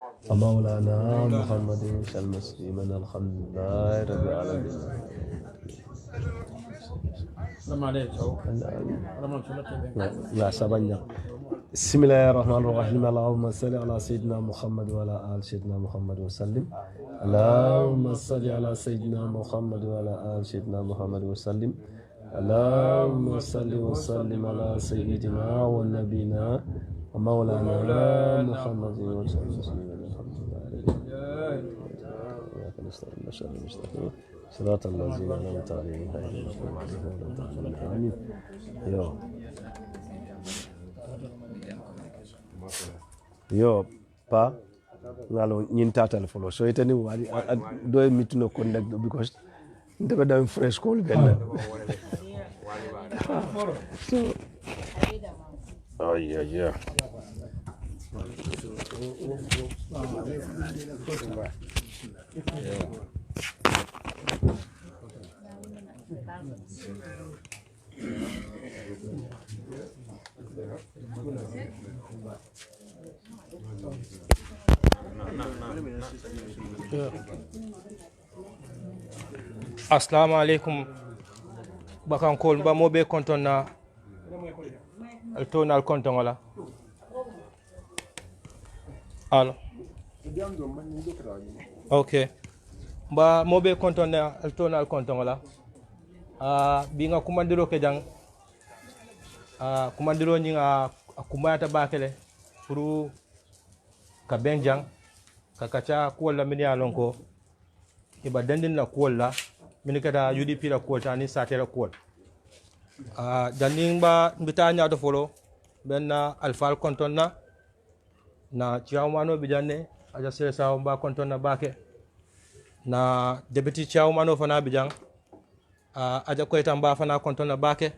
ومولانا محمد المسلم الحمد لله رب العالمين. لا سبحان. بسم الله الرحمن الرحيم. اللهم صل على سيدنا محمد وعلى آل سيدنا محمد وسلم. اللهم صل على سيدنا محمد وعلى آل سيدنا محمد وسلم. اللهم صل وسلم على سيدنا ونبينا ومولانا محمد وسلم. صراط الذين أنعمت عليهم غير المغضوب عليهم ولا الضالين. Yo pa ngalo nyinta telephone so itani wali do mitino contact because ndebe da fresh call benna so oh yeah Assalamu alaikum bakan kol ba mo be konton na altonal konton wala alo okay ba mo be konton na altonal konton wala bi nga kumandiro ke jang kumandiro ni nga kumata bakele pour ka benjang ka kacha ko la min yalon ko iba dandin la ko la min kata UDP la ko tani satera ko danin ba mbitanya to folo benna alfal konton na chairmano bijanne aja sere sa ba konton na bake na deputy chairmano fana bijang aja ko itamba fana konton na bake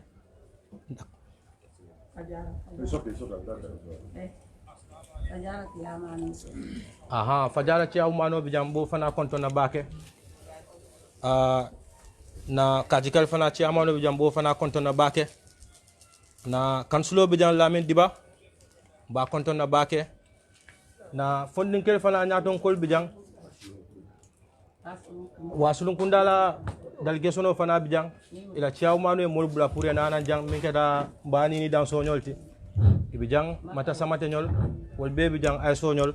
fajara chairmano bijang bo fana konton na bake na kajikal fana chairmano bijang bo fana konton na bake na kansulo bijang lamin diba ba konton na bake na funding kel fana nyaton kol bijang wasulun kundala delegationo fana bijang ila chairmano e molbula pour nana jang min keda bani ni dan soñolti bijang mata samate ñol wol be bijang ay soñol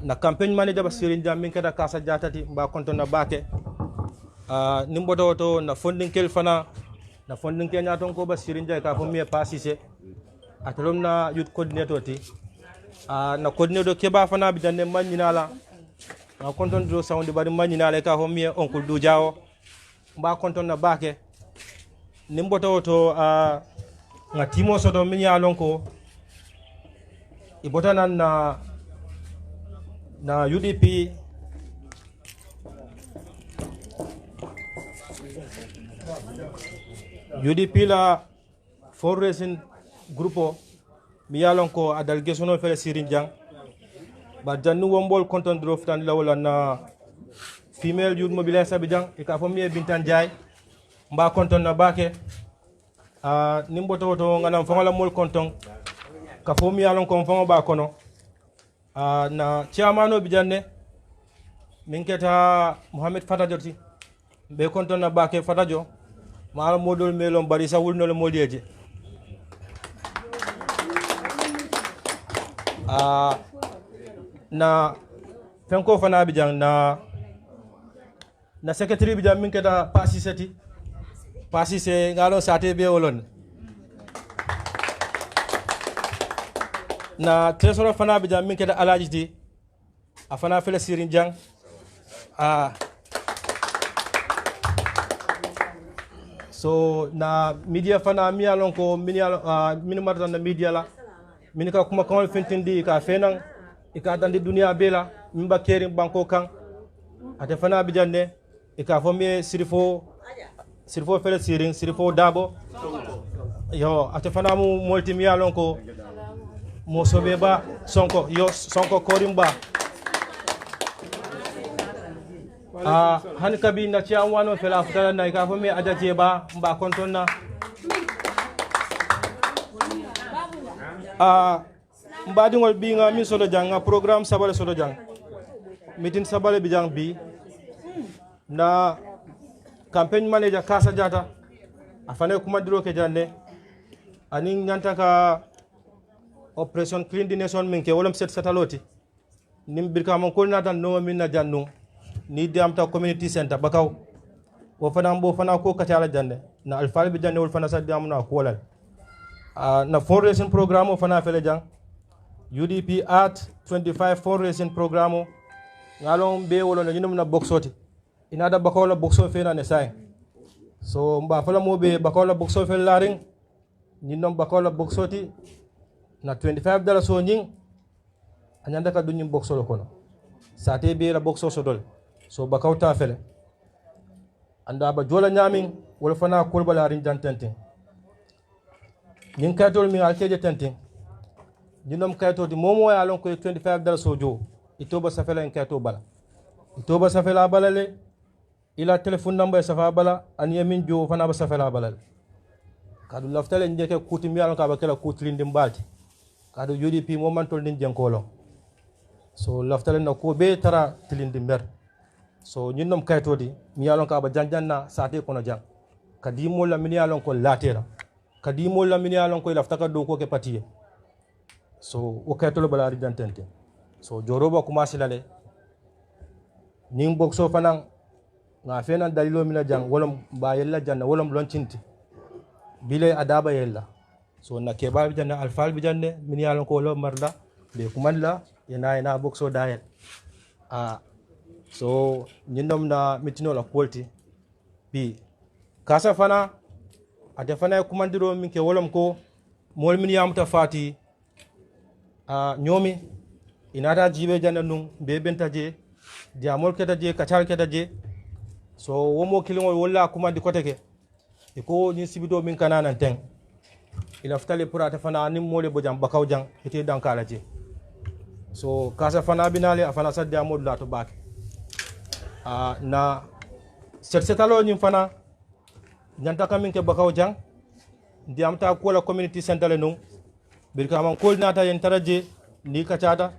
na campagne manager ba sirin jam min keda kasa jatati ba konton na bake nimboto to na funding kel fana na funding ke nyaton ko ba sirin jay ka fo mi pasise atolom na youth coordinator ti na coordinator ke ba fana bijang ne manina na konton do sawndi bari manina le ka fo mi oncle du jawo ba konton na bake nimboto to nga timo soto min ya lonko ibotana na UDP la fundraising grupo mi ya lonko a delegationo fele sirin jang ba jannu wombol konton dro ftan lawla na female youth mobilisation bijang e ka fo mi bintan jay mba konton na bake nimboto to ngana fongola mol konton ka fo mi yalon kon fongo ba kono na chairmano bijanne min keta Mohamed Fatajo ti be konton na bake Fatajo ma modol melon bari sa wulno le modieje na fenko fana bijang na secretary bijang min keta pasise ngalo sate be wolon na tresoro fana bi jam min keda alaji di afana fele sirin jang so na media fana mi alon ko min marta na media la min ka kuma ko fentindi ka fenan ika dandi dunia bela min ba kerin banko kan ate fana bi jande ika fo mi sirfo fele sirin sirfo dabo yo ate fana mu molti mi alon ko mo sobe ba sonko korimba han kabi na ci wano fela futala na ka fo mi ajaje ba mba konton na mbadiŋol bi nga min soto jang nga programme sabale soto jang meeting sabale bi jang bi na campaign manager Kasa Jata afane kuma diro ke jande ani nyanta ka operation clean the nation min ke wolom set sataloti nim birka mon ko natan no min na jannu ni diamta community center bakaw wo fana mbo fana ko katala jande na alfal bi jande wol fana sa diamuna ko walal na fundraising programme o fana fele jang UDP Art 25 fundraising programme ngalon be wolo nyinum na boxoti inada bakola boxo fe na ne sai so mba fala mo be bakola boxo fe laring nyinom bakola boxoti na $25 so nyin anyanda ka dunyin boxo lo kono sate be la boxo so dol so bakawta fele anda ba jola nyamin wala fana kolba laring jantente nyin kaytol mi alkeje tente nyinom kayto di momo ya lon ko $25 so jo itoba safela en kayto bala itoba safela balale ila telephone number safa bala an yamin jo fana ba safela balale kadu laftale njeke kuti mi alon ka ba kala kutlindi mbalti kadu UDP mo mantol din jenkolo so laftale na ko be tara tilindi mer so nyinom kayto di mi alon ka ba janjanna sate kono jang kadi mo la mi alon ko latera kadi mo la mi alon ko laftaka do ko ke patiye so o kayto bala ri jantente so joroba kuma silale ning boxo fanan nga fena dalilo mina jang wolom ba yella janna wolom loncinti bile adaba yella so na keba bi janna alfal bi janne min yalon ko lo marla be kumalla yana boxo dayel so nyinom na mitino la polti bi kasa fana ate fana kumandiro min ke wolom ko mol min yamuta fati nyomi inata jibe janna num be bentaje diamol keta je kacal keta je so womo kilingol wala kuma di koteke iko ni sibido min kananan ten ila ftale purata fana nim mole bojam bakaw jang ite dankala je so kasa fana binale afana sa diamol la to bak na setalo nyim fana nyanta kamin ke bakaw jang diamta ko la community center le num birka man ko nata yen taraje ni kacata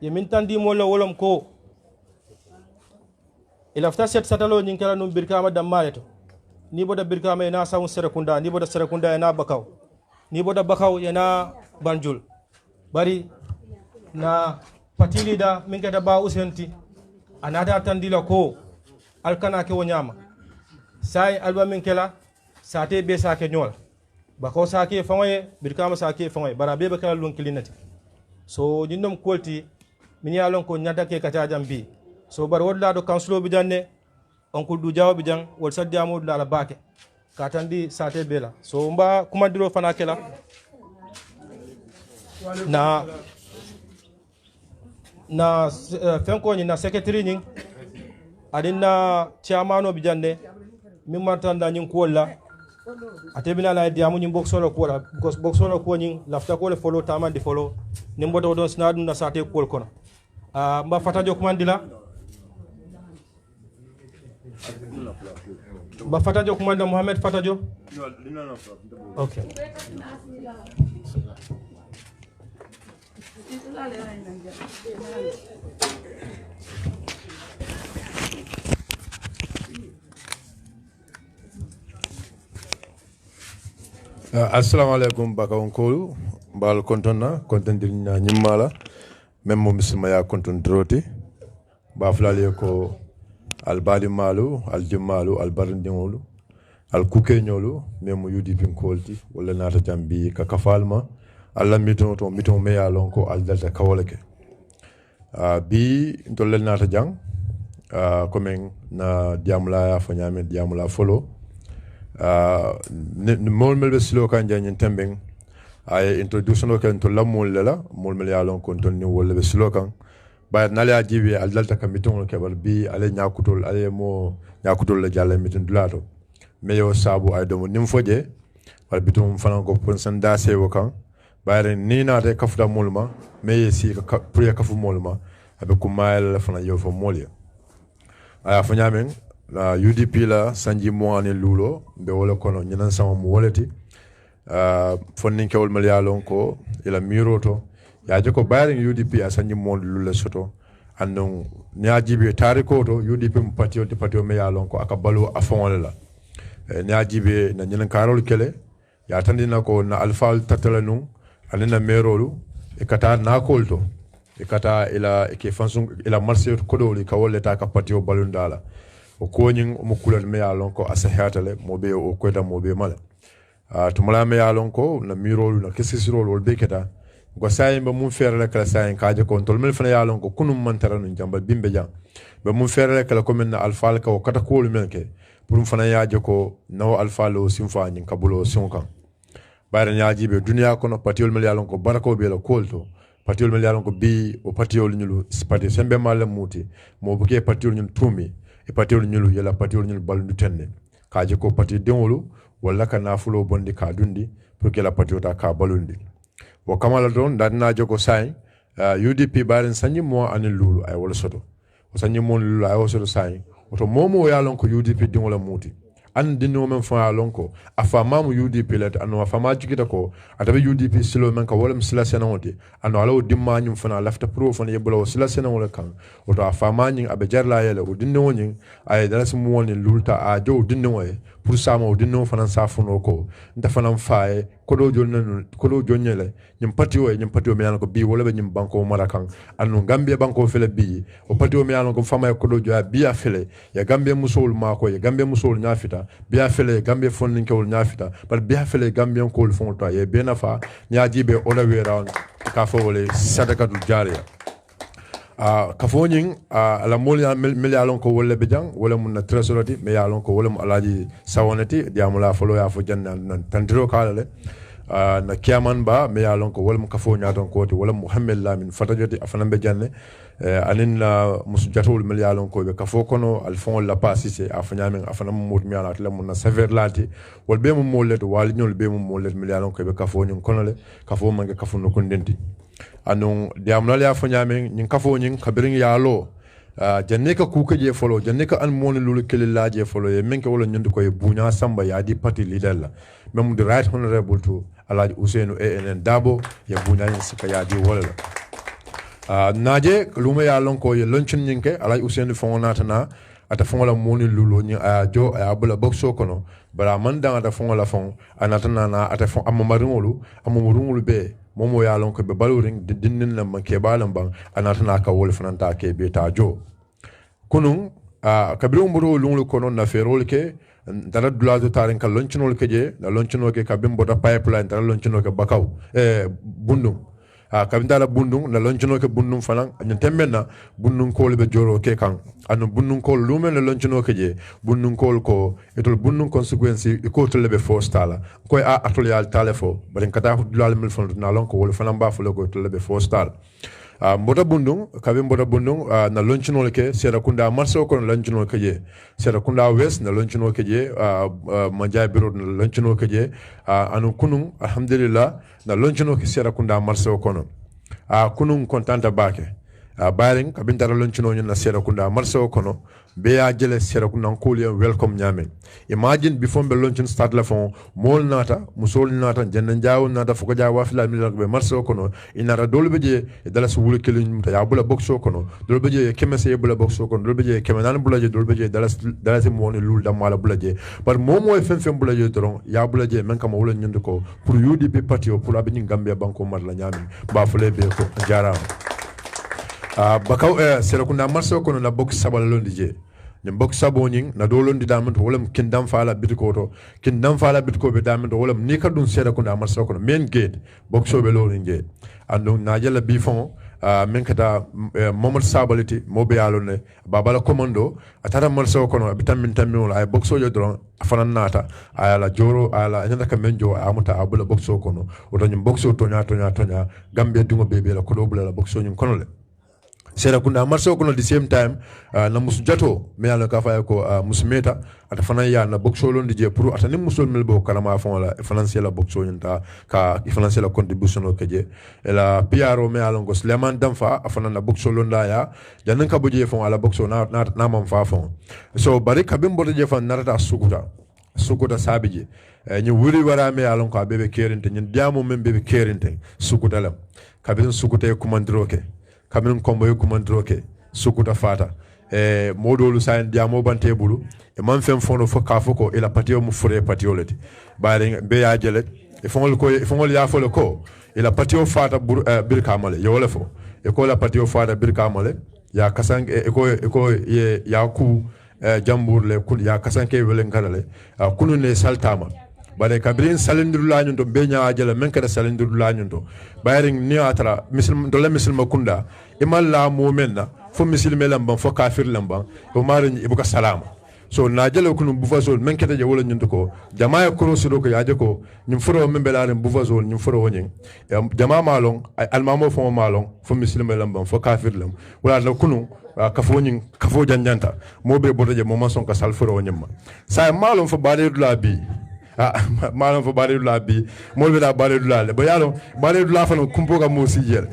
yemin tandi molo wolom ko ilafta set satalo nyin kala num birkama dammale to ni boda birkama ina sawu serekunda ni boda serekunda ina bakaw ni boda bakaw ina banjul bari na patili da min kada ba usenti anata tandila ko alkana ke wonyama sai alba min kala sate be sake nyol bakaw sake fangoye birkama sake fangoye bara be kala lon kilinati so nyindom kolti min yalon ko nyata ke kata jambi so bar wodla do councilo bi janne on ko du jawabi jang wol saddi amodou la baake katandi sate bela so mba kuma diro fana kela na fenko ni na secretary ni adina chairmano bi janne mi martanda nyin ko wala atebina la diamu nyin boxolo ko la because boxolo ko nyin lafta ko le follow tamandi follow nimboto don snadu na sate ko kono mba fatajo kumandila ba Fatajo kumanda Mohamed Fatajo okay assalamu alaikum bakawon kolu bal kontonna kontondir na nyimmala memmo misma ya konton droti ba flale ko albali malu aljimmalu albarndingolu alkukeñolu memo UDP kolti wala nata jambi ka kafalma alla miton to miton me ya lon ko aldalta kawoleke bi dollel nata jang comme na diamla ya fanyame diamla folo mol mel be silo kan janyen tembeng ay introduction ko to lamol la mol mel ya lon ko ton ni wala be silo kan ba nale ajibi aldalta ka miton ke bal bi ale nyakutol ale mo nyakutol la jalla miton dulato meyo sabu ay do nim foje wal bitum fanan ko pon sanda sewo kan bayre ni na de kafuda molma meye si ka priya kafu molma abe ko mayel fana yo fo molya aya fanyamen la UDP la sanji moane lulo be wala kono nyinan sama mo wolati fonnin kewol mal yalon ko ila miroto ya je ko bayring UDP asanyi mon lulle soto andon niajibe tariko to UDP mu patio me yalon ko aka balu afon la niajibe na nyen karol kele ya tandina ko na alfal tatalanu anina merolu e kata na kolto e kata ila ke fansun ila marse ko do li kawole ta ka patio balundala o ko nyin mo kulal me yalon ko asahatale mo be o ko da mo be mala tumala me yalon ko na mirolu na kesisirol wol be keta go sayin be mun fere kala sayin kaaje ko tol mel fana yalon ko kunum man taranu jambal bimbe jang be mun fere kala ko men alfal ka o kata ko men ke pour fana yaaje ko nawo alfalo simfa nyin kabulo sonkan bayran yaaji be duniya kono patiol mel yalon ko barako be la kolto patiol mel yalon ko bi o patiol nyulu spati sembe mala muti mo buke patiol nyul tumi e patiol nyulu yela patiol nyul baldu tenne kaaje ko pati denwolu wala kana fulo bondi ka dundi pour que la patiota ka balundi wo kamala don dadna jogo sai UDP barin sanyi mo anil lulu ay wala soto o sanyi mo lulu ay wala soto sai oto momo yalon ko UDP dingola muti an dinno men fa yalon ko afama mu UDP let anu afama jikita ko atabe UDP silo men ka wala sila senawoti anu alaw dimma nyum fana lafta pro fana yebula sila senawol kan oto afama nyin abe jarla yele o dinno nyin ay dalas mu woni lulta a jo dinno e pour sama o dinno fana safuno ko nda fana faaye kodo jonnele nyim patio me yalon ko bi wala be nyim banko marakan anu gambia banko fele bi o patio me yalon ko fama kodo jo biya fele ya gambia musol mako ya gambia musol nyafita biya fele gambia fondin kewol nyafita par biya fele gambia ko fon to ye bena fa nyaajibe ola wera ka fo wole sadaka du jariya kafonyin ala molya mel yalon ko wolle be jang wala mun na tresorati me yalon ko wala mu alaji sawonati diamula folo ya fo janna nan tandiro kala le na kiaman ba me yalon ko wala mu kafo nyaton ko ti wala muhammad lamin fatajoti afana be janne anin na musujatol mel yalon ko be kafo kono alfon la pasise afanya men afana mu mut mi ala tele mun na sever lati wal be mu molet wal nyol be mu molet mel yalon ko be kafo nyun kono le kafo mangi kafo no kondenti anon diamna ya fanyame nyin kafo nyin kabirin yalo janne ka kuka je folo janne ka an mon lulu kelilla je folo ye menke wala nyundu ko e bunya samba ya di party leader la mem the right honorable to Alhaji Ousainou ANN Dabo ya bunya yin sika ya di wala naje luma ya lon ko ye lunchin nyinke Alhaji Ousainou fonata na ata fongola moni lulu nyi a jo a bula boxo kono bara man dan ata fongola fon anata na ata fon amamurungulu be momo ya lon ko be baluring dinnin na man ke balan ban anata na ka wol fananta ke be ta jo kunun kabiru mburu lunglu kono na ferol ke dara dulazo tarin ka lonchino ke je na lonchino ke kabim bota pipeline dara lonchino ke bakaw bundum kabindala bundung na lonchino ke bundum fanan nyen temmenna bundum ko be joro ke kan anu bundum ko lumen na lonchino ke je bundum ko etol bundum consequence ko to lebe forstala ko atol yal talefo baren kata dulal mil fon na lon ko wol fanan ba fo ko to lebe forstala mbota bundung kabim mbota bundung na lonchino ke Serakunda marso ko na lonchino ke je Serakunda west na lonchino ke je manjay biro na lonchino ke je anu kunun alhamdulillah na lonchino ke Serakunda marso kono kunun kontanta bake baring kabin dara lonchino na Serakunda marso kono be ya jele Serakunda koliya welcome nyame imagine before be lonchin start la fon mol nata musol nata jannan jawo nata fuko jawo fila mi be marso kono inara dolbe je dala su wul kelin muta ya bula boxo kono dolbe je kemese bula boxo kono dolbe je kemenan bula je dolbe je dala se mo ni lul da mala bula je par momo e fem bula je doron ya bula je men kama wula nyund ko pour UDP party pour abini Gambia banko mar la nyami ba fule be ko jara bakaw Serakunda marso kono na box sabal londi je nyam box sabo nyin na do londi damant wolam kindam fala bitko to kindam fala bitko be damant wolam ni kadun Serakunda marso kono main gate boxo be londi je andon na jela bi fon men kata Momad Sabaliti mobe yalone babala commando atara marso kono bitamin tammi ay boxo jo dron fanan nata ayala joro ayala nyanda ka menjo amuta abula boxo kono oto nyim boxo tonya Gambia dungo bebe la ko do bula la boxo nyim kono le Serakunda marso kono the same time na musu jato me yalla ka fay ko musmeta ata fana ya na boxo londi je pour ata ni musul mel bo kalama fon la financier la boxo nyanta ka financier la contribution o keje ela PRO me yalla ngo Sleman Damfa afana na boxo londa ya janan ka boje fon ala boxo na mam fa fon so bari kabim boje fon narata sukuta sabije ñu wuri warame alon ko bebe kerinte ñin diamo men bebe kerinte sukutalam kabin sukute kumandroke kabin komboy kumandroke sukuta fata modolu sain diamo bante bulu e man fem fono fo ka foko ila patio mu fure patio leti bare be ya jele e fongol ya fo ko ila patio fata birka male yo le fo e ko la patio fata birka male ya kasang e ko ye ya ku jambur le kul ya kasanke welen kanale kunu ne saltama bare kabrin salindiru la nyundo be nya jele men kada salindiru la nyundo bayring ni atara misil makunda imal la mu'minna fo misil melamban fo kafir lamban o marin ibuka salama so na jele kunu bufazol men kada je wala nyundo ko jamaa ko suro ko yaje ko nyum furo men belaren bufazol nyum furo wonyin jamaa malon almamo fo malon fo misil melamban fo kafir lam wala la kunu kafo janjanta mobe botaje mo mason ka salfuro wonyma sa malon fo bare dula bi malon fo bare dula bi mo be da bare dula le bo yalo bare dula fa no kumpo ka mo sijel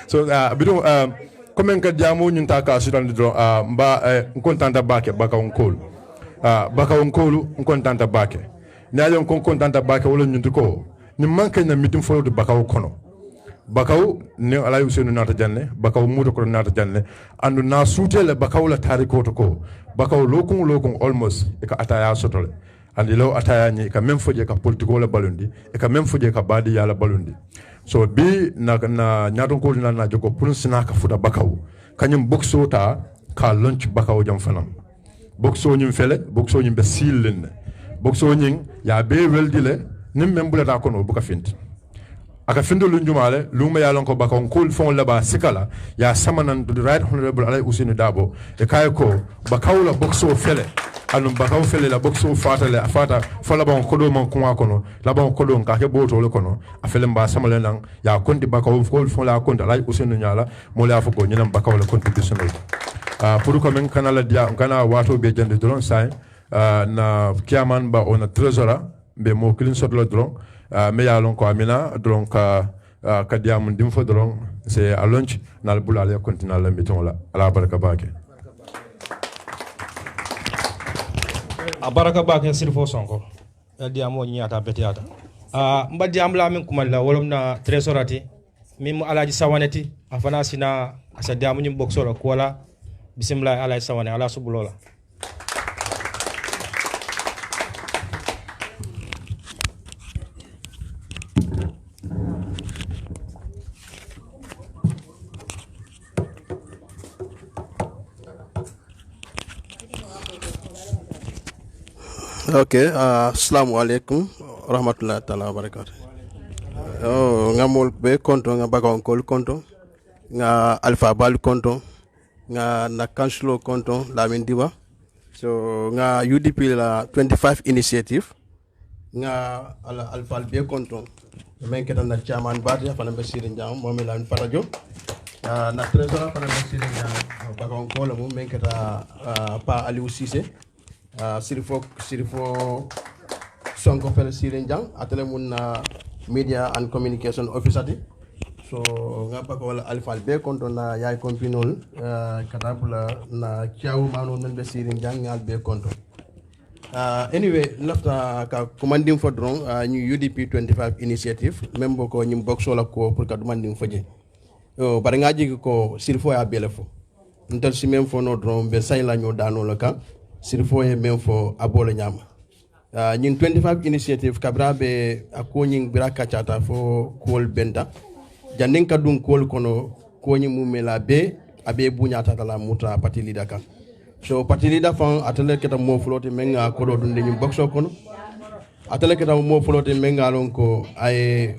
so bidon comme que diamo ñun ta ka sudan do mba contenta bake baka on kolu contenta bake naajon kon contenta bake wala ñun ko ni manke na mitum fo do baka kono bakaw ne alay usenu nata janne bakaw muto ko nata janne andu na sutele bakaw la tariko to ko bakaw lokun almost e ka ataya sotole andi law ataya ni ka même foje ka politiko la balundi e ka même foje ka badi yala balundi so bi na nyaton ko na jogo pour sina ka futa bakaw kanyum boxo ta ka lunch bakaw jam fanam boxo nyum fele boxo nyum be sillen boxo nyin ya be weldile nim même bulata kono buka finti aka findo lunjumale luma ya lon ko bakon kul fon laba sikala ya samanan the right honorable alay usinu dabo e kay ko bakawla boxo fele anu bakaw fele la boxo fatale afata fola bon kodo mon kuma kono la bon kodo ka ke boto le kono afele mba samale nan ya konti bakaw kul fon la konti alay usinu nyala mo la foko nyinam bakaw la contribution pour ko men kanala dia kana wato be jende dron sai na kiaman ba on trésora be mo kilin sotlo dron me ya lon ko amina donc ka diam dim fo dron c'est à lunch na le boulale continue la miton la ala baraka bake a baraka bake sir fo sonko el diam mo nyata betiata mba diam la min kuma la wolom na tresorati mim alaji sawaneti afana sina asa diam nyim boxoro ko wala bismillah ala sawane ala subulola Ok, assalamu alaikum rahmatullahi ta'ala wa barakatuh. Nga mol be konto nga baga onkol konto nga alpha bal konto nga na kanslo konto la mendiba so nga UDP la 25 initiative nga alpha be konto men ketan na chairman bati fa na be sirin jam mo me la fatajo na trésor fa na be sirin jam baga onkol mo men keta pa Aliou Cissé sirifo sonko fel sirin jang atele mun media and communication officer di so ngapa ko wala alfal be konto na yaay kompinol katapula na ciawu manu men be sirin jang ngal be konto anyway lafta ka commanding for drone ñu UDP 25 initiative même boko ñim boxo la ko pour ka demanding faje bari nga jigi ko sirifo ya belefo ntel si même fo no drone be say la ñu daano la ka sirifo ye men fo abole nyama ñin 25 initiative kabra be akoñin bira kachata fo kol benta jandin kadun kol kono koñi mumela be abe buñata la muta parti leader kan so parti leader fan atele keta mo flotte menga ko do dunde ñim boxo kono atele keta mo flotte menga lon ko ay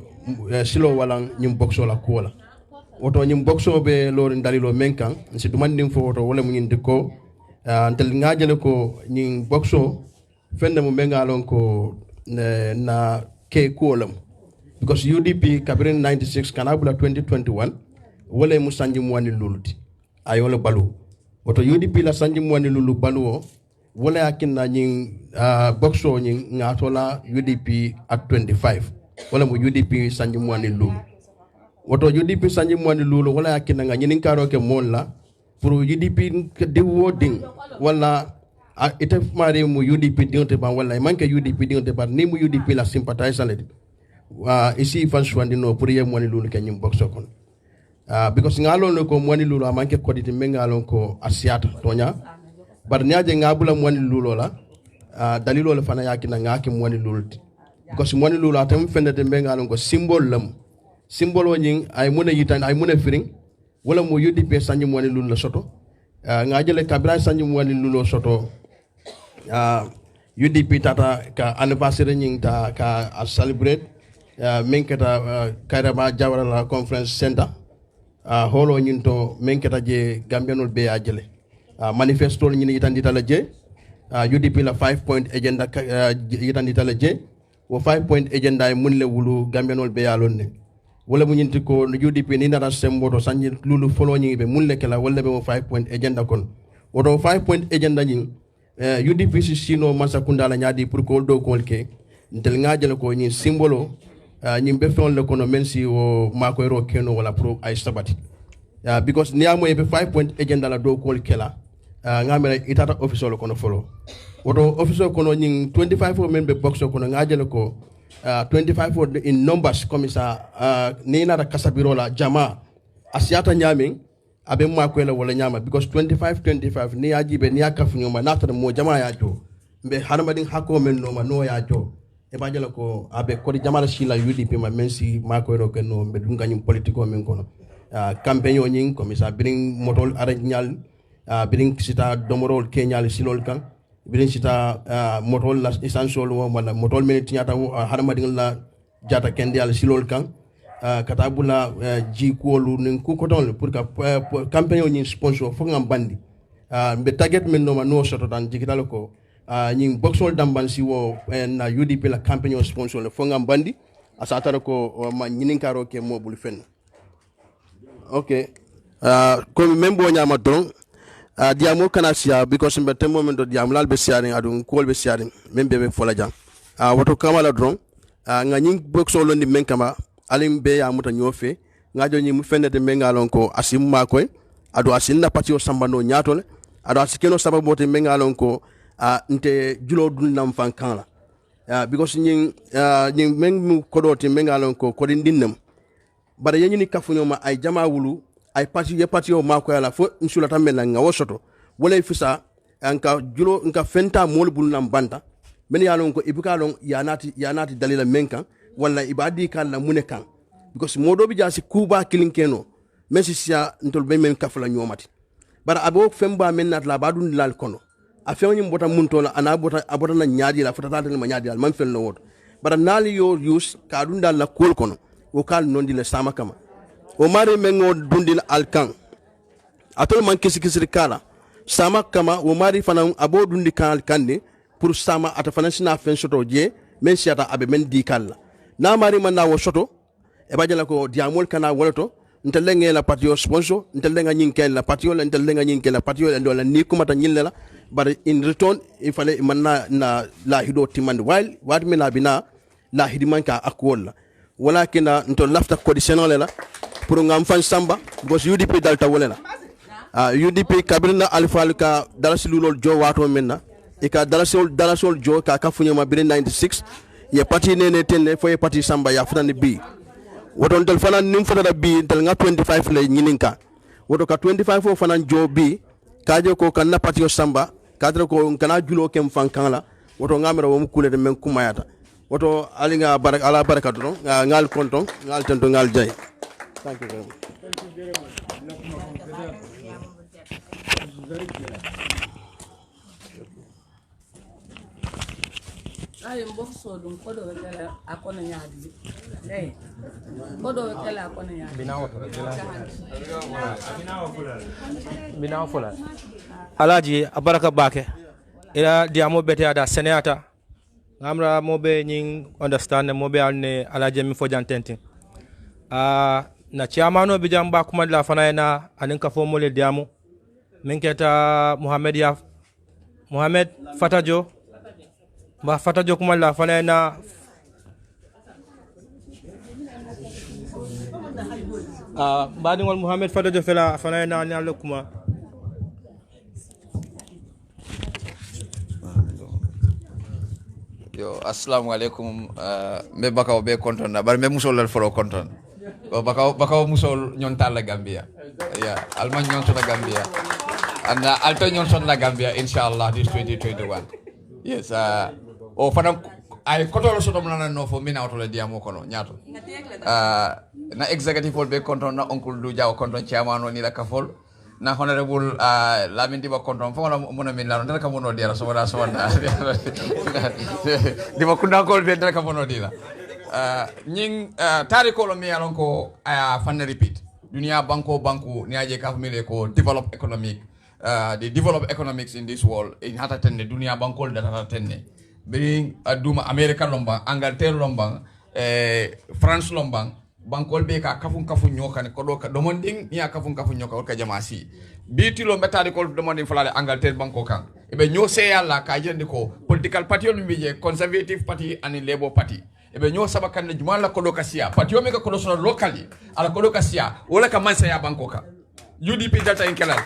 silo wala ñim boxo la kola woto ñim boxo be lorin dalilo menkan ci dumandin fo woto wala mu ñin dikko antel ngajele ko ñing boxo fende mo mengalon ko na ke kolam because UDP kabrin 96 kanabula 2021 wala mu sanji mo wani luluti ayola balu woto UDP la sanji mo wani lulu balu wala yakinna ñing boxo ñing ngatola UDP at 25 wala mo UDP sanji mo wani lulu woto UDP sanji mo wani lulu wala yakinna nga ñinin karo ke mon la pour UDP de woding wala ite mari mu UDP dingote ban wala manke UDP dingote ban ni mu UDP la sympathizer le ici fan swandi no pour ye moni lulu kenyum boxo kon because ngalon ko moni lulu manke koditi mengalon ko asiata tonya bar nyaaje ngabula moni lulu la dalilo la fana yakina ngaki moni lulu because moni lulu atam fendete mengalon ko symbol woni ay mona yitan ay mona firing wala mo UDP sanji moni lulu la soto ngajele kabila sanji moni lulu soto UDP tata ka anniversary nying ta ka celebrate menketa Kairaba Jawara la conference center holo nyinto menketa je gambianol be ajele manifesto nyini yitandita la je UDP la 5 point agenda yitandita la je wo 5 point agenda e munle wulu gambianol be yalonne wala mu nyinti ko UDP ni nara semboto sanji lulu follow nyingi be munle kala wala be mo 5 point agenda kon wodo 5 point agenda nying UDP si sino masakunda la nyadi pour ko do ko ke ntel ngajele ko nyi simbolo nyimbe fon le kono mensi o mako ro keno wala pro ay sabati because niamo e 5 point agenda la do ko kela ngamere itata officer lo kono follow wodo officer kono nyi 25 member box kono ngajele ko 25 in numbers comme ça ni na kasabiro la jama asiata nyaming abe mako la wala nyama because 25 ni ajibe ni akafu nyoma nata mo jama ya jo mbe harmadin hako men no ma no ya jo e bajala ko abe ko di jamala shila UDP ma mensi mako ro ken no mbe dunga nyum politiko men kono campagne o nyin comme ça biring motol aranyal biring sita domorol kenyal silol kan biring sita motol la essential wo wala motol men tinyata harmadin la jata kendi al silol kan katabula ji kuolu nin ku koton pour ka campagne ni sponsor fo ngam bandi be target men no ma no soto tan jigidal ko ñing boxol damban si wo na UDP la campagne sponsor le fo ngam bandi asatara ko ma ñinin karo ke mo bul fen okay ko membo nyama don diamo kanasia because be temo men do diam lal be siaring adun ko be siaring membe be fola jang wato kamala don nga ñing boxol londi men kama alim be ya muta nyofe ngajo nyi mu fendete mengalon ko asim makoy ado asinna patio sambano nyatole ado asikeno sababu te mengalon ko nte julo dun nam fankan la because nyi meng mu kodoti mengalon ko kodin dinnam bare yenyi ni kafunyo ma ay jama wulu ay patio makoy la fo insula tamel nga wosoto wala fisa anka julo nka fenta mol bul nam banta men yalon ko ibukalon yanati dalila menkan wala ibadi kan la munekan because modo bi jasi kuba kilinkeno mesi sia ntol be men kafla nyomati bara abo femba men nat la badun lal kono a fewni mbota muntola ana abota na nyaadi la fotata tan ma nyaadi al man fel no wot bara nali yo use ka dun dal la kol kono o kal nondi le sama kama o mari mengo dundil alkan atol man kisi kala sama kama o mari fana abo dundi kan kande pour sama ata fana sina fen soto je men siata abe men di kala na mari man na wo soto e bajala ko diamol kana woloto ntelenge la patio sponsor ntelenga nyinkel la patio la ntelenga nyinkel la patio la ndola ni kumata nyilla but in return ifale manna na la hido timand while wat mina bina la hidimanka akwol walakin ntol lafta conditional la pour ngam fan samba because UDP dalta wolela UDP kabirna alfa ka dalasilul jo wato menna e ka dalasol jo ka kafunya ma 96 ye parti nene tenne fo ye parti samba ya futani bi woton tel fanan nim futata bi tel nga 25 le nyininka woto ka 25 fo fanan jo bi kaje ko kan na parti samba kadra ko kana julo kem fankan la woto ngamera wo mukule de men kumayata woto alinga ala baraka don ngal konton ngal tento ngal jay thank you very much. Ay mboso dum ko do kala akona nyaadi ko do kala akona nyaadi binawo fula alaji abaraka bake ila diamo bete ada seneata ngamra mobe nying understand mobe alne alaji mi fo jantenti na chiamano bi jamba kuma la fana na anin ka fo mole diamo min keta Muhammad Fatajo ba Fatajo kuma la fana na badingol Muhammad Fatajo fela fana na nyalo kuma Yo, assalamualaikum. Me bakaw be konton na bar me musol lal folo konton. Bakaw musol nyon tal la Gambia. Yeah, alman nyon son la Gambia. And alto nyon son la Gambia inshallah this 2021. Yes, o fanam ay kotolo soto mlana no fo mina auto le diamo kono nyato. Na executive be konton na oncle du jaw konton chairman ni la kafol. Na honorable Lamin Diba konton fo na mona min la ndaka mono dira so wala so wanda Diba kunda ko be ndaka mono dira nying tari ko lo mi alon ko fan repeat dunia banko ni aje ka famile ko develop economic the develop economics in this world in hata tenne dunia banko da hata tenne being aduma America lombang Angleterre lombang France lombang bankol be ka kafun nyoka ne kodo ka domonding ya kafun nyoka ka jamasi bitilo metade ko domonding falale Angleterre banko kan e be nyo se yalla ka jende ko political party on biye conservative party and Labour party e be nyo sabakan ne jumala kodo ka sia party o me ka kodo so locally ala kodo ka sia wala ka mansa ya banko ka UDP data in kelal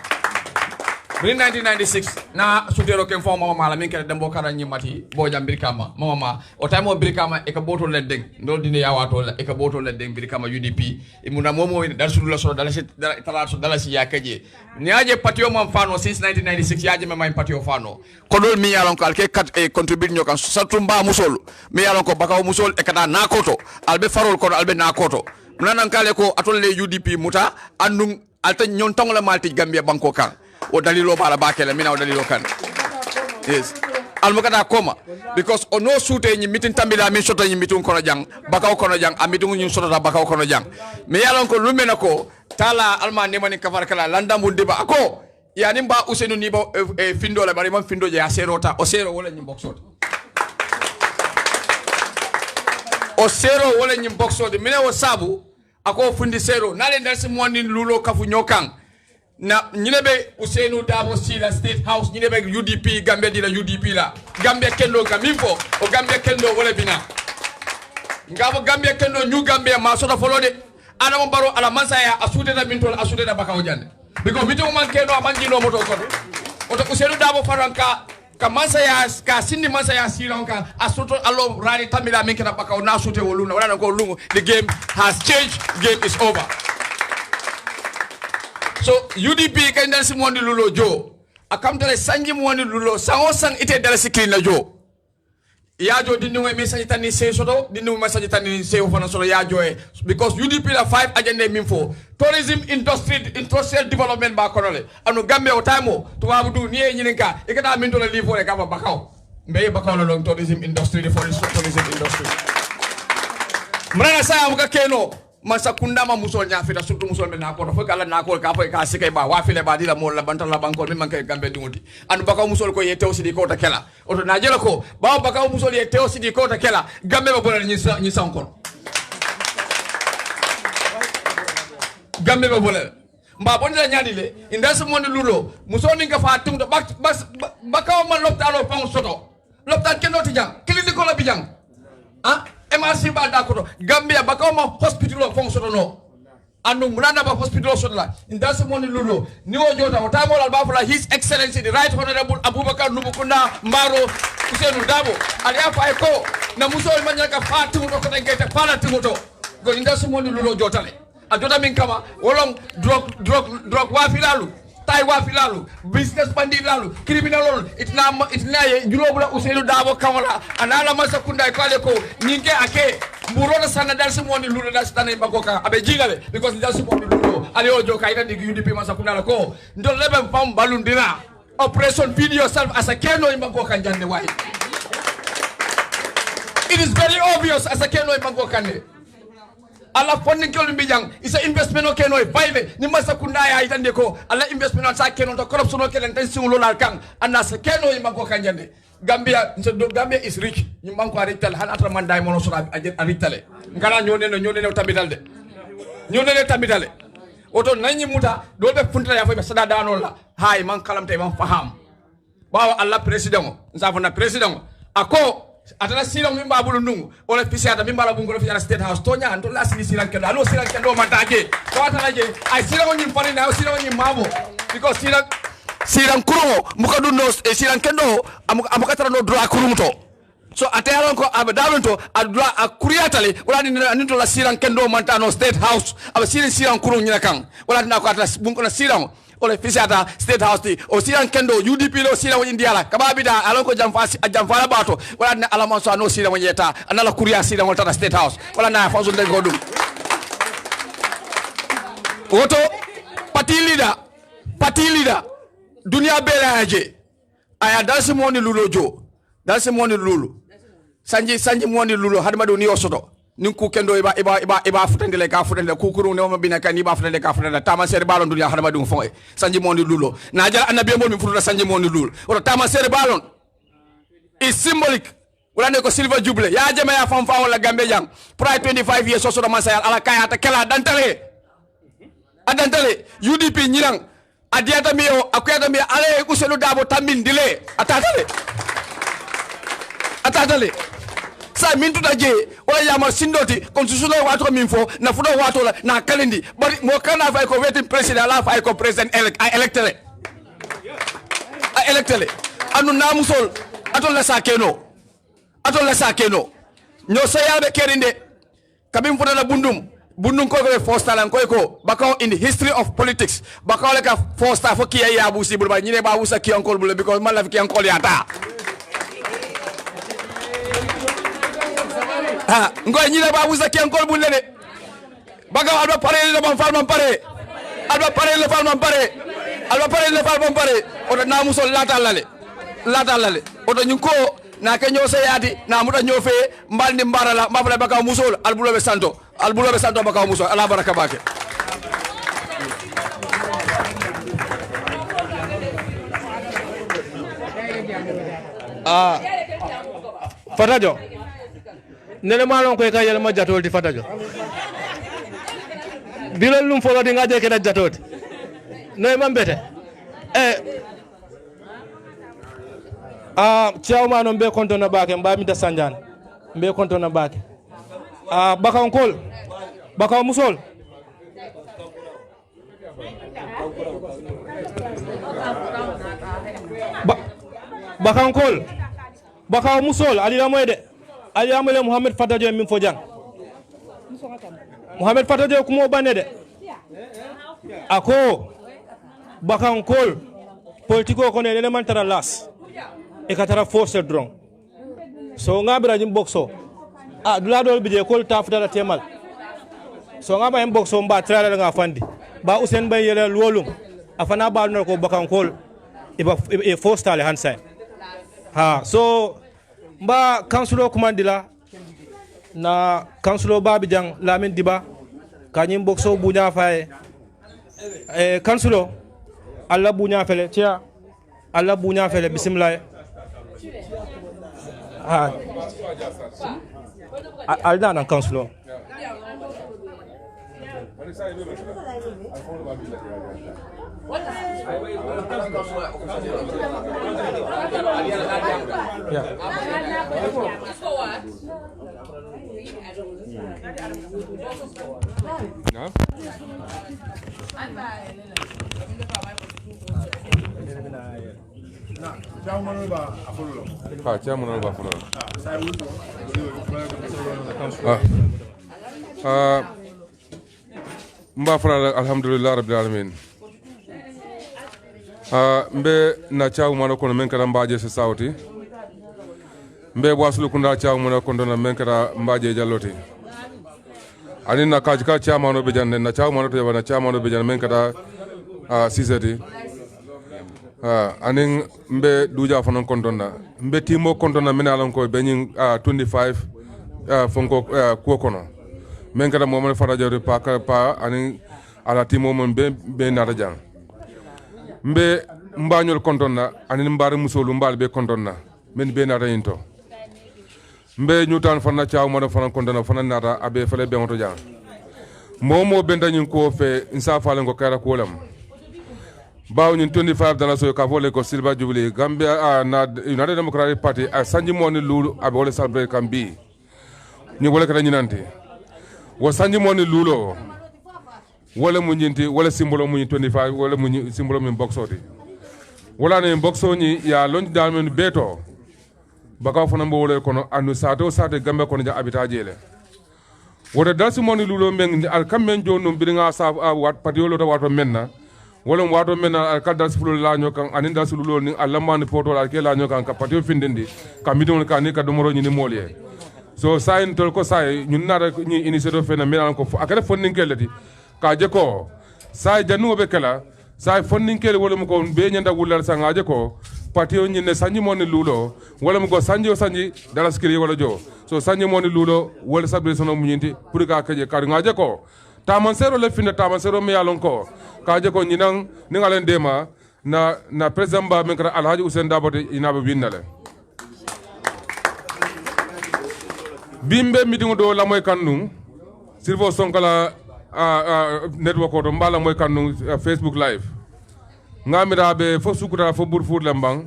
in 1996 na sutero ken fo mama mala min kala dembo kara nyimati bojam birkama mama o tamo birkama e ka boto ledden ndol dine yawato e ka boto ledden birkama UDP e muna momo dal sudula so dal talaso dalasi yakaje niaje patio mom fano since 1996 yaje mama patio fano ko dol mi yalon ko alke kat e contribute nyokan satumba musol mi yalon ko bakaw musol e kada nakoto albe farol ko albe nakoto nanan kale ko atolle UDP muta andum alta nyon tongola malti Gambia banko kan o dalilo bala bakele mina o dalilo kan yes almukata koma because ono sute nyi mitin tambila min soto nyi mitun kono jang bakaw kono jang amitu nyi soto da bakaw kono jang me yalon ko lumena ko tala alma ne mani kafar kala landambu diba ako yani mba usenu ni ba findo la bari man findo je aserota o sero wala nyi boxot o sero wala nyi boxot mine o sabu ako fundi sero nale ndasi mwani lulo kafu nyokan na nyinebe Ousseynou Dabo Sila State House nyinebe UDP Gambia dila UDP la Gambia kendo gamifo o Gambia kendo wala bina ngabo Gambia kendo new Gambia ma sota folode ana mo baro ala mansaya asude da mintol asude da bakaw jande biko mito man kendo amanji no moto ko oto Ousseynou Dabo faranka ka mansaya ka sindi mansaya siranka asuto allo rani tamila min kena bakaw na sute woluna wala ko lungu the game has changed, game is over. So UDP kan dal si mondi lulo jo akam tale sanji mondi lulo sango sang ite dal si clean la jo ya jo dinno me sanji tani se soto dinno me sanji tani se o fana soto ya jo because UDP la 5 agenda min fo tourism industry industrial development ba konole anu Gambia o time to wabudu ni nyininka e kada min to la livre e kaba bakaw mbey bakaw la long tourism industry de forest tourism industry mrana sa amuka keno masa kundama musol nya fita surtout musol men nakoro fo kala nakol ka fo ka sikay ba wa file ba dila mo la bantal la bankol min manke Gambia dunguti an bakaw musol ko yete aussi di ko ta kela oto na jela ko ba bakaw musol yete aussi di ko ta kela Gambia ba bolal ni sankon Gambia ba bolal mba bonde la nyadi le indas mo ni lulo musol ni nga fa tum bakaw man loptalo pon soto loptal kendo ti jang clinique ko la bi jang ah MRC ba dakoto Gambia bakaw ma hospital fon soto no anu mulana ba hospital soto la indas mo ni lulo ni o jota o tamo la ba fula his excellency the right honorable Abubakar Numukunda Mbaro Ousseynou Dabo ali afa ko na musol manyaka fatu to ko ngete fala timoto go indas mo ni lulo jotale a jota min kama wolong drug wa filalu tay wa filalu business bandi lalu criminal lolu itna ye julobula Ousseynou Dabo kamala anala masakunda kale ko ninge ake mburona sana dal si moni lulu dal stane bagoka abe jingale because dal si moni lulu ali ojo kayita di UDP masakunda ko ndol lebe fam balundina operation feed yourself as a keno imbagoka njande wai it is very obvious as a keno imbagoka ne ala fonni kelo mbijang isa investment o keno e bayle ni masakunda ya itande ko ala investment sa keno to corruption o kelen tan singulo la kan anasa keno imbagoka njande Gambia is rich ni manko arital han atra manday mono sura aritale ngala nyone tamidalde nyone tamidale oto nanyi muta dolbe funta ya fa sada dano la hay man kalamte man faham bawa alla president nzafona president ako atana sila mimba bulu nungu ole pisi ata mimba la bungo fi state house tonya anto la sila kendo alo sila kendo mantaje ko atana je ay sila woni fani na sila woni mabo because siran kurumo mukadu no siran kendo amukatara no droit kurumuto so atayalon ko abe dalon to adula akuriyatale wala ni to la siran kendo mantano state house abe siran kurun nyina kan wala na ko atlas bun ko na siran wala fisata state house ti o siran kendo UDP lo siran woni ndiala kababida alon ko jamfa bato wala na alaman so no siran wonyeta anala kuriya siran wala state house wala na faso de godum woto party leader dunia bela aje aya dalsi moni lulo jo dalsi moni lulu sanji moni lulu hadma do ni osoto nin ku kendo iba futendele ka futendele kukuru ne mo bina kan iba futendele ka futendele tama sere balon dunia hadma dum fon sanji moni lulu na jara annabi mo mi futuda sanji moni lulu wala tama sere balon is symbolic wala ne ko silver jubilee ya jama ya fam fa wala gambe jang pride 25 years so do masayal ala kayata kala adantale UDP nyirang adiata miyo akuyata miyo ale uselu dabo tambin dile atatale sa min tuta je wala yama sindoti constitution wato min fo na fudo wato la na kalendi bari mo kana fay ko wetin president la fay ko president electele anu namusol atol la sakeno nyo sayabe kerinde kabim fudo la bundum ko first talan ko bakaw in the history of politics bakaw le ka first ta fo kiya ya bu sibul ba nyine ba bu sa kiyan kol bul because man la fi kiyan kol ya ta ha ngoy nyine ba bu sa kiyan kol bul le de bakaw alba pare le ban fal man pare o na musol lata lale o to nyun ko na ke ñoo seyati na muta ñoo fe mbalni mbarala mafale bakaw musol albulobe santo bakaw musol ala baraka bake fatajo nene malon koy ka yele ma jatolti fatajo bilol lum folo di ngaje ke da jatoti noy mambete Chairman on be konto na bake mbamita sanjan mbe konto na bake bakaw musol bakaw musol ali amoyde Muhammad Fatajo min fo jang Muhammad Fatajo kumo banede ako bakaw politiko ko ne man tara las e katara force drone so ngabira jim boxo dula dol bije kol tafdala temal so ngaba en boxo mba trala nga fandi ba usen bay yele wolum afana ba no ko bakankol e force tale hansa so mba councilor commandila na councilor Babijang Lamin Diba kanyim boxo bunya faye councilor alla bunya fele tia alla bunya fele bismillah alda nan councilor mba fana alhamdulillah rabbil alamin mbe na chawu mano kono men kada mbaje se sawti mbe wasulu kunda chawu mano kono na men kada mbaje jalloti ani na kajka chawu mano be janne na chawu mano to na chawu mano be janne men kada siseti anin mbe duja fanon kontonna mbe timo kontonna men alon ko be nyin 25 fonko ko kono men kada mo fara jawre pa anin ala timo mon be nata jang mbe mbañol kontonna anin mbaare musolu mbal be kontonna men be nata yinto mbe nyutan fana chaw mo fana kontonna fana nata abe fele be moto jang momo be ndanyin ko fe insa falen ko kara ko lam baw ñun 25 dollars so ka vole ko silver jubilee Gambia na United Democratic Party a sanji moni lulu abe wala celebrate kambi ñu wala ka ñinante wo sanji moni lulo wala mu ñinti wala simbolo mu 25 wala mu simbolo mu boxoti wala ne boxo ni ya lon dal men beto baka fana mbo wole kono anu sato sate gambe kono ja abita jele wote dalsi moni lulo men al kammen jonum bidinga sa wat patiolo to wato menna wala wato menna al kadal fulo la nyokan anin dalsi lulo ni alamani poto al ke la nyokan ka patio findindi ka midon ka ni ka domoro ni moliye so sayin tol ko say ñun nara ñi initiative fena melan ko akada fondin kelati ka je ko say janu be kala say fondin kel wala mu ko be nyanda wulal sanga je ko patio ñi ne sanji moni lulo wala mu ko sanji o sanji dala skiri wala jo so sanji moni lulo wala sabri sono mu ñinti pour ka kaje ka ngaje ko taman sero le finna taman sero me yalon ko ka je ko ñinan ni ngalen dema na president ba men kara alhaji Ousainou Darboe inabe winnale bimbe meeting do la moy kannu sirvo sonkala network to mbala moy kannu Facebook live ngamira be fo sukuta fo burfur lembang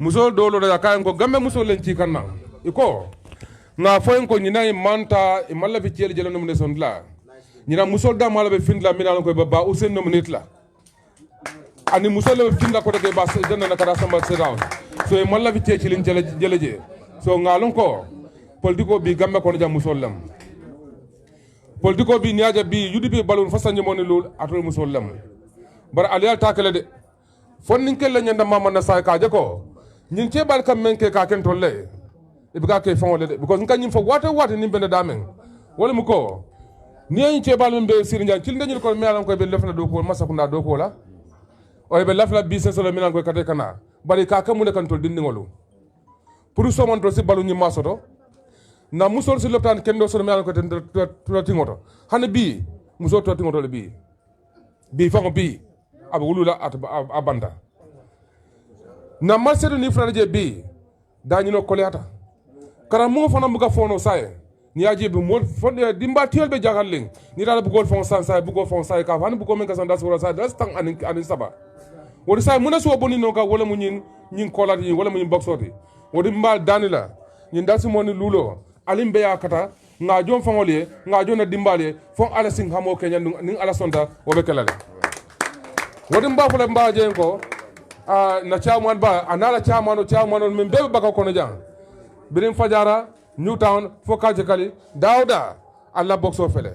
musol do lo da kayen ko gambe musol len ci kanna iko nga fo en ko nyina manta e malla bi tiel jelo no son la nyina musol da mala be findla minal ko baba Ousainou no minute la ani musol be findla ko de ba janna na kada samba sedown so e malla bi tiel ci lin jeleje so ngalon ko politiko bi gambe kono jam musollam politiko bi niaja bi UDP balun fasanje moni lul atol musollam bar aliyal takale de fonnin kelle nyanda mama na say ka jako nyin ce bal kam men ke ka ken tolle e bi ka ke fawole de because nganyim fo wata ni bende damen wala mu ko ni en ce bal men be sir njan cil dañul ko melan ko be lefna do ko masakunda do ko la o be lafla bi sen solo melan ko kate kana bari ka kamu ne kan tol dindingolu pour so mon to si balu ni masoto na musol si lopitaan kendo sono mi ko ten tingoto hane bi musol to tingoto le bi fango bi abu wulula at abanda na marsedo ni franaje bi dañu no koleata kara mo fana muga fono saye ni aje bi mo fonde dimba tiolbe jagal ling ni dala bu gol fon san saye bu gol fon saye ka hane bu ko men ka san das wala saye das tang anin saba wodi saye muna so boni no ka wala mu nyin kolati wala mu nyin boxoti wodi mbal danila nyin dasi moni lulo alim beya kata nga jom fangole nga jona dimbale fon ala sing hamo kenya ning ala sonda wobe kelale wodin ba fula mba je ko na chairman ba anala chairman men be baka kono jang birin fajara Newtown fo kaje kali dawda alla boxo fele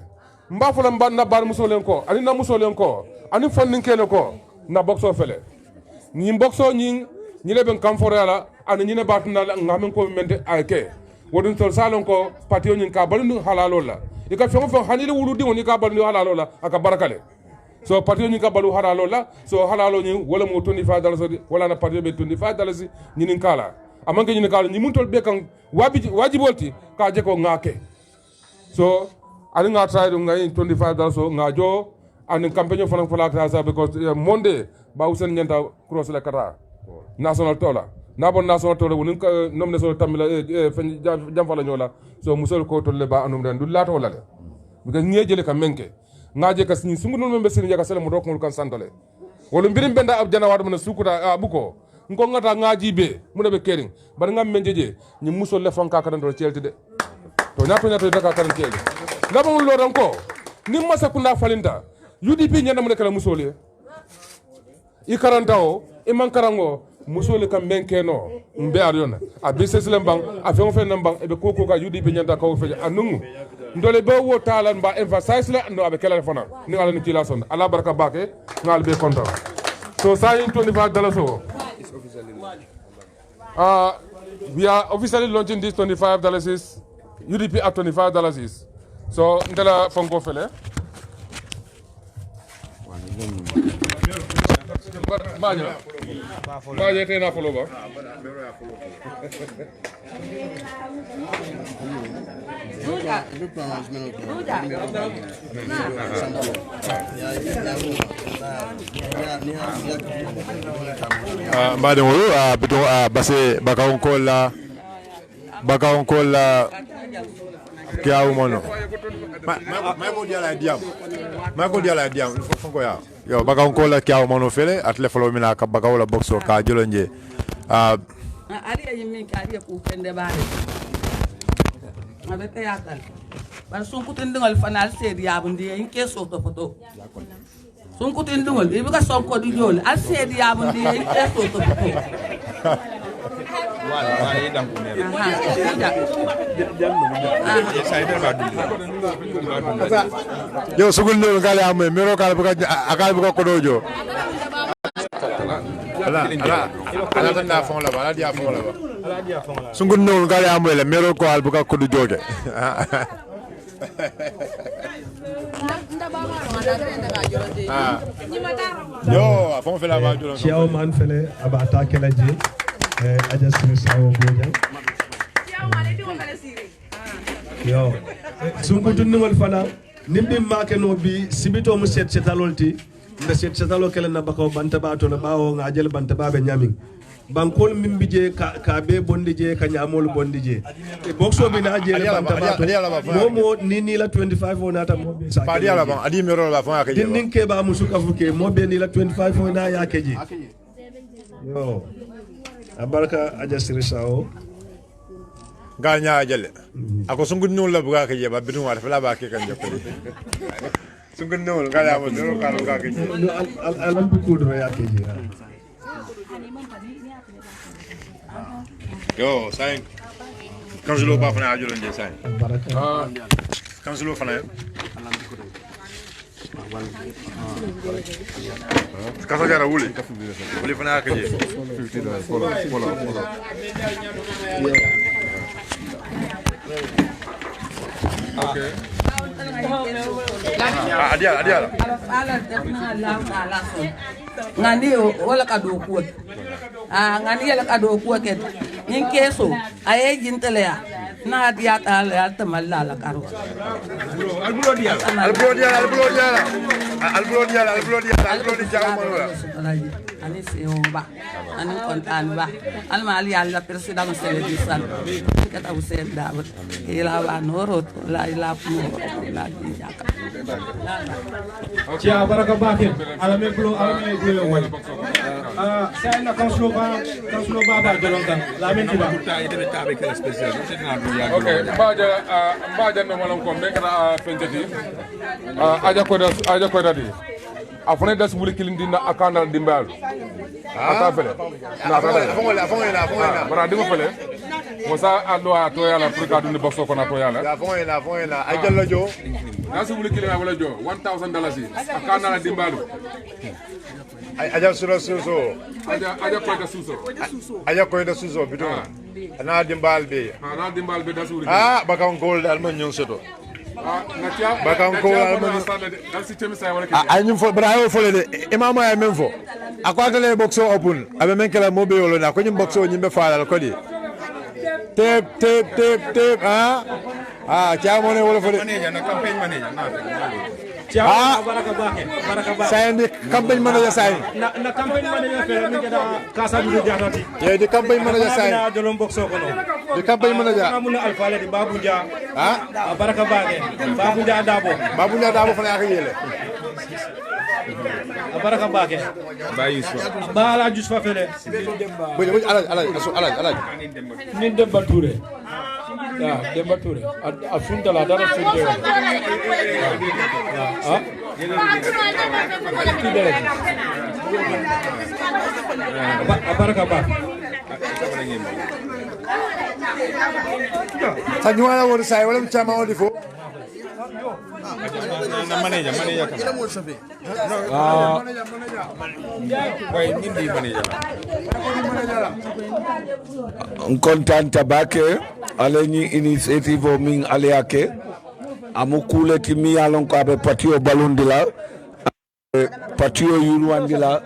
mba fula mba na bar musolen ko ani na musolen ko ani fonnin kele ko na boxo fele ni boxo ni le ben kamfore ala ani ni ne batna ngamen ko mente ayke wodun tol salon ko patio nyin ka balu halalo la ika fengo fengo hanile wuludi woni ka balu halalo la aka barakale so patio nyin ka balu halalo la so halalo nyin wala mo $25 wala na patio be $25 nyin kala amanke nyin kala nyi mun tol be kan wajibolti ka je ko ngake so ali nga try do ngai $25 so ngajo an campagne fana fala ta because monde ba usen nyanta cross la kata national tola nabon national tole woni nomne so tamila fen jam fala nyola so musol ko tolle ba anum den dul lato wala de because ngejele kam menke ngaje kas ni sungu non membe sirnya ka sele mo dokol kan santale wala mbirim benda ab jana wadu na sukuta abuko ngo ngata ngaji be mu be kering bar ngam menjeje ni musol le fonka ka do celti de to nyato de ka kan celti nabon lo dan ko ni masa kunda falinta UDP nyanda mu de kala musole i karanta o e man karango musole kam menkeno mbe ariona a business lembang a fen nambang e be koko ka UDP nyanda ka o fe anungu ndole be wo talan ba emphasize la ndo abe kala fona ni ala ni kila son ala baraka bake ngal be content so saying $25 so we are officially launching this $25 is UDP at $25 is so ndela fonko fele Baje tena follow ba. Mbade ngolo biton base baka onkola kiawu mono. Michael Diala diam fonko ya. Yo baka onkola kiawu mono fele atle follow mina ka baka wala boxo ka jolonje. Ali yimi ka ali ku pende bare. Abete yatal. Bar sun kutin dingal fanal sedi yabundi en keso to foto. Sun kutin dingal ibi ka son ko di jol al sedi yabundi en keso to foto. Yo sugul no ngale am mero kala buka kodojo. Ala tan na fon la ba, ala dia fon la ba. Sugul no ngale am le mero ko al buka kodojo. Yo, afon fela ba jolo. Ciao man fele aba attaque la je. Aja sunu sawo bojang. Yo. Sunku tunnul fana nimbi make no bi sibito mu set setalolti nda set setalo kala na bako banta ba to na bawo ngajel banta ba be nyamin. Bankol mimbi je ka be bondi je ka nyamol bondi je e boxo bi na je le banta ba momo ni la 25 on ata mo be sa Pa dia la ba adi mero la fa ka je. din ke ba musuka fuke mo be ni la 25 on na ya keji yo abaraka aja sirisao Ganya jelle. Ako sungun no la buka ka je ba binu wa fa ba ke kan je ko. Sungun no ngale am mero ka ka je. alam bi kudro ya keji Yo, sain. Kansulo ba fana ajulo nje sain. baraka Kansulo fana. Kasa jara wuli. Wuli fana ka je. $50. Follow. Okay. Adia. ala def na la ala so ngani wala ka do ko ngani yala ka do ko ke nin keso aye jintele ya na dia ta la tamalla la karo Albulo ani se ba ani kontaan ba al mali yalla president sele di san kata usen daud ila wa noro la ila no la di jaka Cia baraka bakir alame gulo wani saya na kanslo ba jolongan lamin tiba Okay, mbaja no malam ko be kana fenjati aja ko dadi afone das buli kilindi na akana dimbal ata fele na ata bara dimo fele mosa ando to yala pour ka dundi boxo ko na to yala ay jallo jo nasu buli kilindi wala jo $1,000 akana dimbalu ay aja suso aja ko da suso aja ko da suso bidon ana dimbal be da suri bakam gold alman nyon soto ngatia bakam ko alman dal si temi say wala ay nyum fo bra yo fo le imam ay men fo akwata le boxo open abe men kala mobe yolo na ko nyum boxo nyimbe faala ko di tep cha mo ne wala fo de na campaign manager na Cia baraka bakir sayen di campagne manager sayen na campagne manager fere mi kada kasa du jatati ye di campagne manager sayen na dolom boxo kono di campagne manager amuna alfale di babunja baraka bakir babunja dabo fana ak yele baraka bakir bayi so bala jus fa fele bu ala nin Demba Touré Demba Touré a funta la dara funte baraka ba Sanyuana won say wala chama wodi fo na manager ila mo safi way nindi manager kontaan tabake ale ni initiative o min ale yake amu kuleti mi yalon ko abe patio balundila patio yurwandila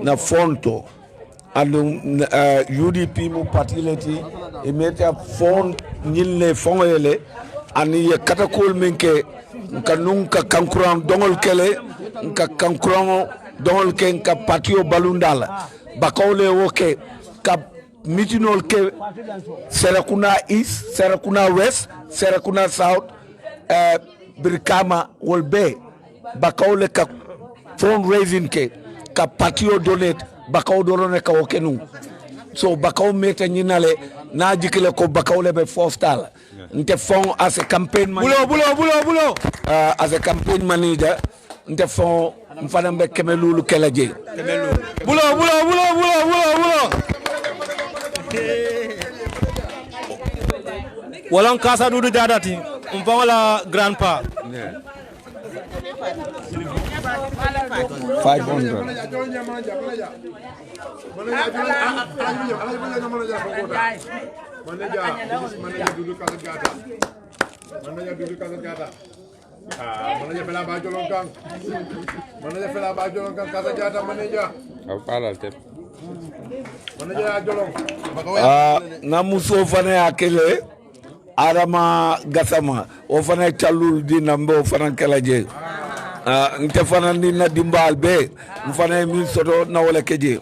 na fonto ando UDP mu patileti e meta fon nyille fongoyele ani ye katakol minke nka kankuran dongol kele nka kankuran dongol ke nka patio balundala bakawle woke ka mitinol ke Serekunda East, Serekunda West, Serekunda South, Brikama Wolbe, bakawle ka fundraising ke ka patio donate bakaw dorone ka wokenu so bakaw meta nyinale na jikile ko bakawle be foftal nte fond as a campaign manager bulo as a campaign manager nte fond mfana be kemelulu kelaje bulo Walang kasa dudu dadati. Wala grandpa. 500. Na muso fana ya kele Adama Gassama o fana callul di nambe o fana kala je nte fana ni na dimbal be fana min soto na wala keje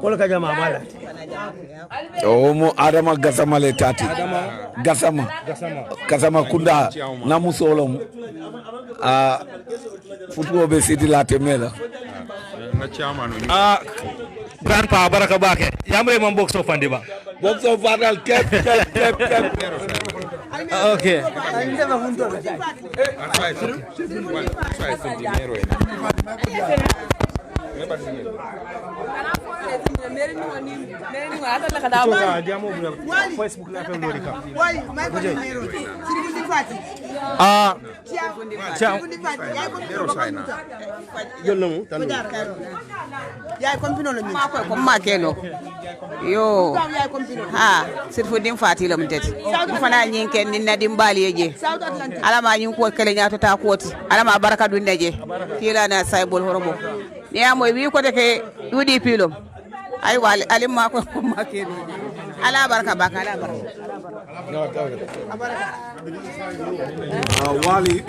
wala ka jama mala o mo Adama Gassama le tati Gassama kunda na muso lom futuo be sidi la temela Grandpa baraka bake. Yamre man box of fandiba. box of fatal kep. Okay. Yo ha Sirfudin Fati lam tati fana nyin ken ni nadim bali yeje alama nyin ko kele nyato ta koti alama baraka dun neje kila na saibol horobo ni amoy wi ko de ke UDP lom ay wali alim ma ko makeno ala baraka baka ala baraka wali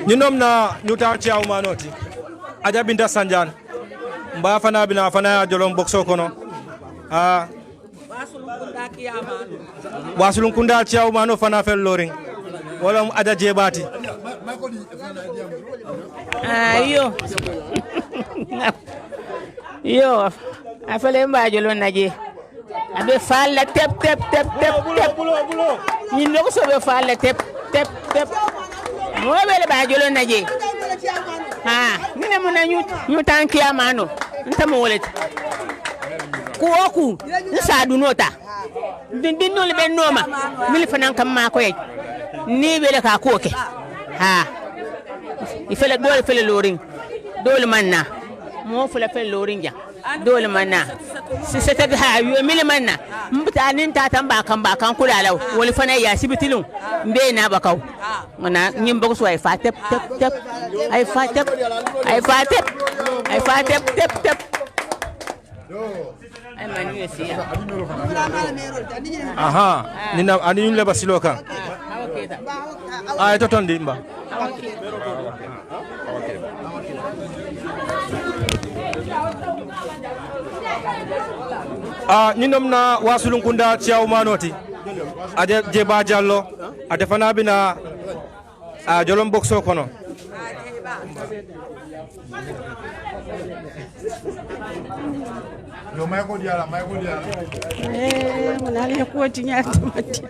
Ninom na nuta chia umanoti aja binta sanjan mba fana bina fana jolong boxo kono wasulun kunda chia umano fana fel loring wala aja jebati yo afale mba jolon naje abe falla tep ni no so be falla tep mo be ba jolon naje mine mo na ñu tanki amano ntamo wolet ku sa du nota din no le ben noma mil fanan kam ma ko yej ni be le ka ko ke ifele dole fele loring dole manna mo fele loring ja dole manna si seta yo mil manna mutanin ta tamba kan kula law wol fana ya sibitilun mbe na bakaw mana nyim bako so ay fa tep ay fa tep ay manu yesiya nina ani yun le basilo kan ay to ton dimba ninom na wasulun kunda ciaw manoti ade jeba jallo ade fana bina jolom boxo kono yo may ko diala munale ko tinyata mati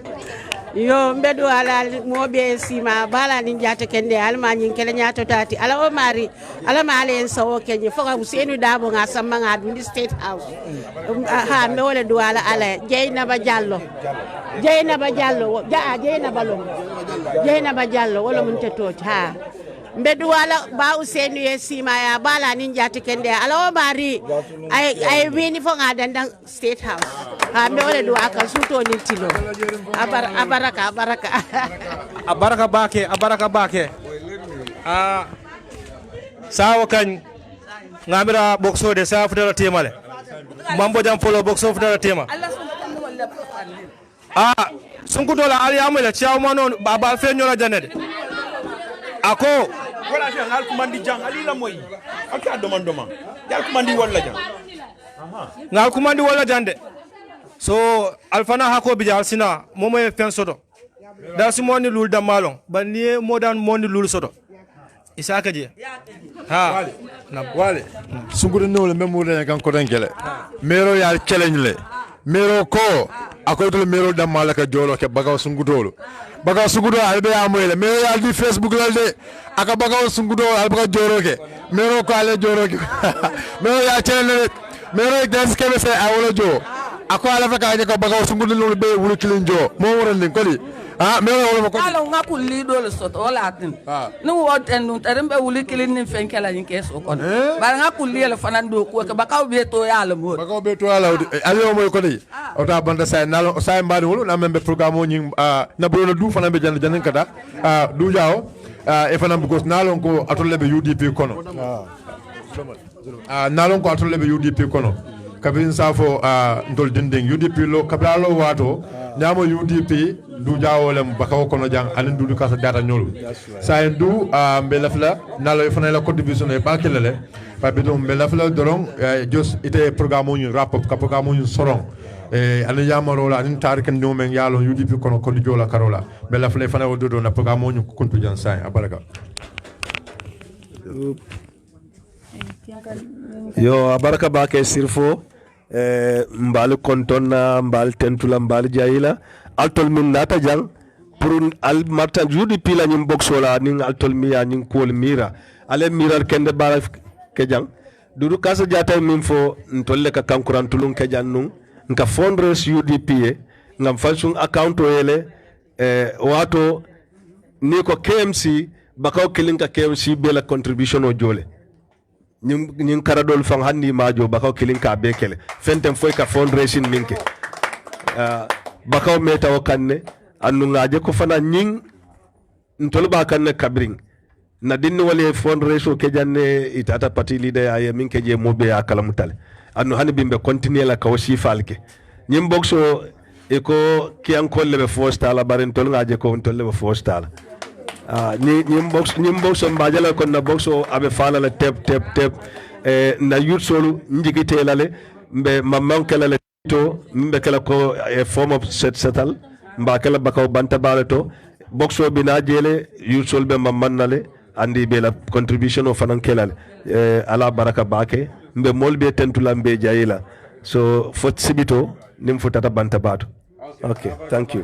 yo mbedo ala mobe sima bala ni jata kende alma nyin kele nyato tati ala o mari ala male en sawo kenye foka Usenu Dabo nga samma nga dundi State House me wala do ala Jeynaba Jallo Jeynaba Jallo wala mun tetoti mbedu wala ba Usenu ye sima ya bala ni jata kende ala o mari ay wini fo nga dandan State House me wala do aka suto ni tilo abaraka bake sawo kan ngamira boxo de sa futala temale mambo jam polo boxo futala tema sunku dola ali amela ciaw manon baba fe nyola janede ako wala je ngal kumandi jang ali la moy aka domandoma yal kumandi wala jang ngal kumandi wala jande so alfana hako bijal sina momo e fen soto da si moni lul da malon ba ni modan moni lul soto isaka je wale sunguru no le memo le kan ko dangele mero ya challenge le mero ko akoy to mero dam malaka jolo ke bagaw sungudolo albe amoyle mero yaldi Facebook lalde aka bagaw sungudolo alba joro ke mero ko ale joro ke mero ya chele mero dance ke be se awolo jo ako ala faka ko bagaw sungudolo be wulu kilin jo mo woran din ko li mero wala ko ala nga kulli do le soto wala tin nu woten nu tarembe wuli kilin ni fenkela yin keso kon bar nga kulli le fanan do ko ke bakaw be to yala mo bakaw be to yala ali o moy ko li o ta banda say nalo say mbadi wulu na membe programme o nyi na brono du fanan be jan kata du jaaw e fanan bugos nalon ko atolle be UDP kono nalon ko atolle be UDP kono kabin safo ndol dinding UDP lo kabalo wato nyamo UDP du jaawolem bakaw kono jang anin du kasa data nyolu sa en du be lafla nalo fana la contribution e bakele pa be dum be lafla dorong just ite programme ñu rap ka programme ñu soron e ana yamaro la anin tariken no men yalo UDP kono ko jola karola be lafla fana o dodo na programme ñu kuntu jan sa abaraka yo abaraka ba ke sirfo mbal kontonna mbal tentula mbal jayila altol min nata jang pour al marta UDP la nyim boxola ning altol miya ning kol mira ale mirar kende bara ke jang dudu kasa jata min fo ntolle ka kankuran tulun ke jannun nka fondres UDP ngam falsun account yele wato ni ko KMC bakaw kilinka KMC bela contribution o jole ñing karadol fang hanni majo bakaw kilinka be kele fentem foy ka fundraising minke bakaw meta o kanne annu ngaje ko fana ñing ntol ba kanne kabring na dinni wale fundraising ke janne itata party leader ay minke je mobe ya kala mutale annu hani bimbe continuer la kaw sifalke ñim boxo e ko kiyan kolle be fostala barin tol ngaje ko tolle be fostala ñim box mbajala kon na box o abe fala la tep na yut solu njigite lale mbe mamman kala le to mbe kala ko form of setal mba kala bakaw banta bale to box o bina jele yut sol be mamman nale andi be la contribution o fanan kelal ala baraka bake mbe molbe tentula mbe jayila so fot sibito nim futata banta bato okay thank you